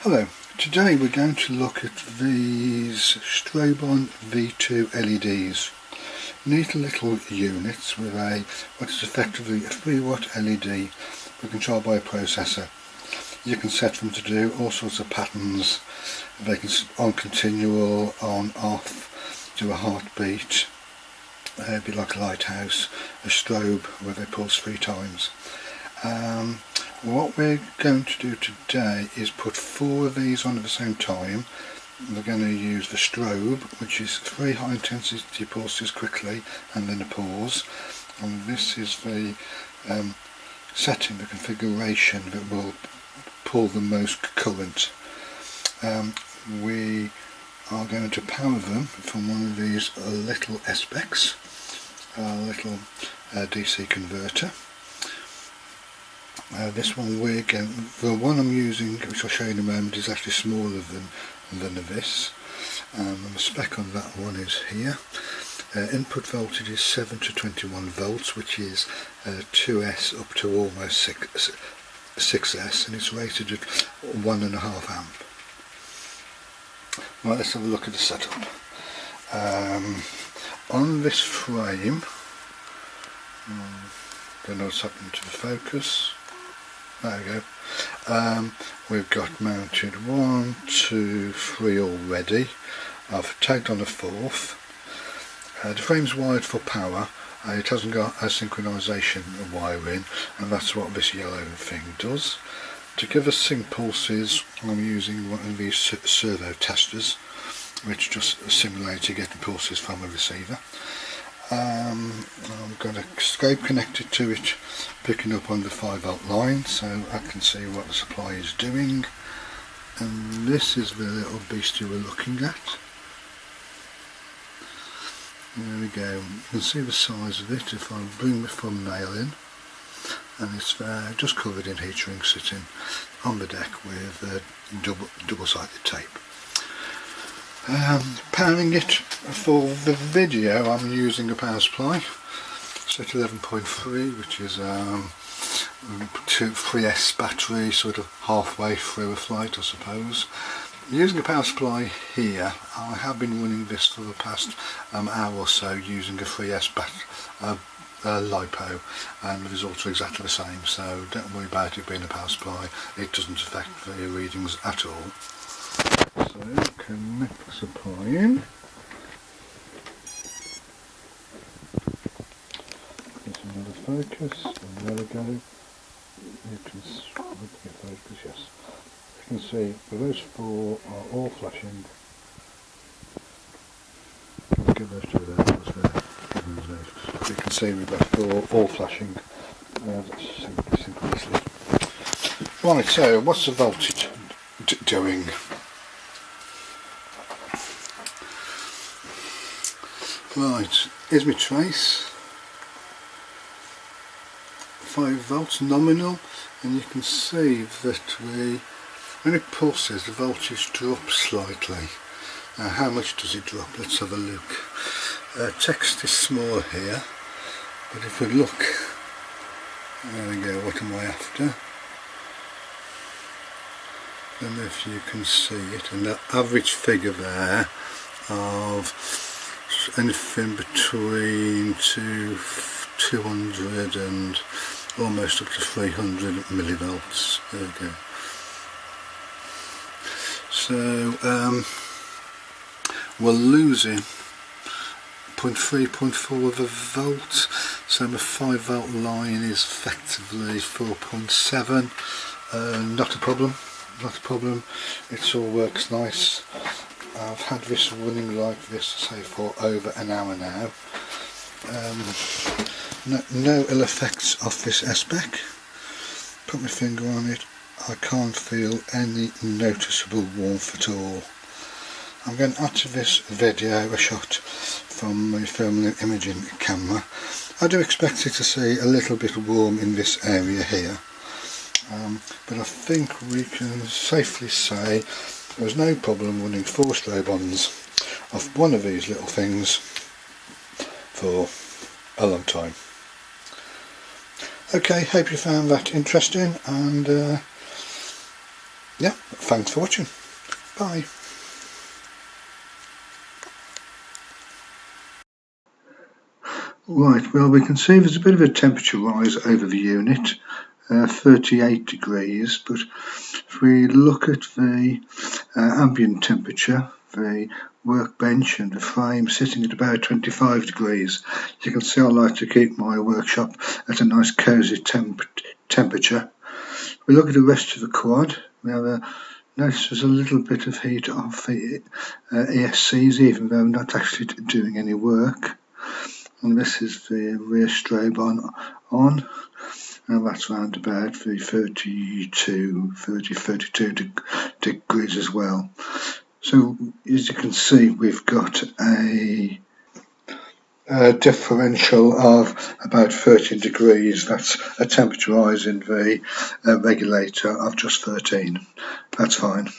Hello, today we're going to look at these Strobon V2 LEDs. Neat little units with what is effectively a 3-watt LED but controlled by a processor. You can set them to do all sorts of patterns. They can on continual, on off, do a heartbeat, be like a lighthouse, a strobe where they pulse 3 times. What we're going to do today is put 4 of these on at the same time. We're going to use the strobe, which is 3 high intensity pulses quickly and then a pause, and this is the setting, the configuration that will pull the most current. We are going to power them from one of these little sBECs, a little DC converter. This one the one I'm using, which I'll show you in a moment, is actually smaller than this. And the spec on that one is here. Input voltage is 7 to 21 volts, which is 2S up to almost 6S, and it's rated at 1.5 amp. Right, let's have a look at the setup. On this frame, don't know what's happened to the focus. There we go. We've got mounted 1, 2, 3 already. I've tagged on a 4th. The frame's wired for power. It hasn't got a synchronisation wiring, and that's what this yellow thing does. To give us sync pulses, I'm using one of these servo testers, which just simulates getting pulses from a receiver. I've got a scope connected to it, picking up on the 5-volt line, so I can see what the supply is doing. And this is the little beastie we're looking at. There we go. You can see the size of it if I bring the thumbnail in, and it's just covered in heat shrink, sitting on the deck with double-sided tape. Powering it for the video, I'm using a power supply set 11.3, which is 3S battery, sort of halfway through a flight, I suppose. Using a power supply here, I have been running this for the past hour or so using a 3S LiPo, and the results are exactly the same, so don't worry about it being a power supply. It doesn't affect the readings at all. So connect the supply in. There's another focus, and there we go. You can get focus, yes. You can see those 4 are all flashing. I'll give those 2 there, because they're, you can see we've got 4 all flashing synchronously. Right, so what's the voltage doing? Right, here's my trace, 5 volts nominal, and you can see that when it pulses, the voltage drops slightly. Now how much does it drop? Let's have a look. Text is small here, but if we look, there we go, what am I after? I don't know if you can see it, and the average figure there of anything between 200 and almost up to 300 millivolts. There we go. So we're losing 0.3, 0.4 of a volt, so the 5-volt line is effectively 4.7. Not a problem, not a problem. It all works nice. I've had this running like this, say, for over an hour now. No ill effects off this sBEC. Put my finger on it, I can't feel any noticeable warmth at all. I'm going to add to this video a shot from my thermal imaging camera. I do expect it to see a little bit warm in this area here, but I think we can safely say there's no problem running 4 strobons off one of these little things for a long time. Okay, hope you found that interesting, and yeah, thanks for watching. Bye. Right, well, we can see there's a bit of a temperature rise over the unit, 38 degrees, but if we look at the ambient temperature, the workbench and the frame sitting at about 25 degrees. You can see I like to keep my workshop at a nice cosy temperature. We look at the rest of the quad. We have notice there's a little bit of heat off the ESCs, even though I'm not actually doing any work. And this is the rear Strobon on, and that's around about the 32 degrees as well. So as you can see, we've got a differential of about 13 degrees. That's a temperature rise in the regulator of just 13. That's fine.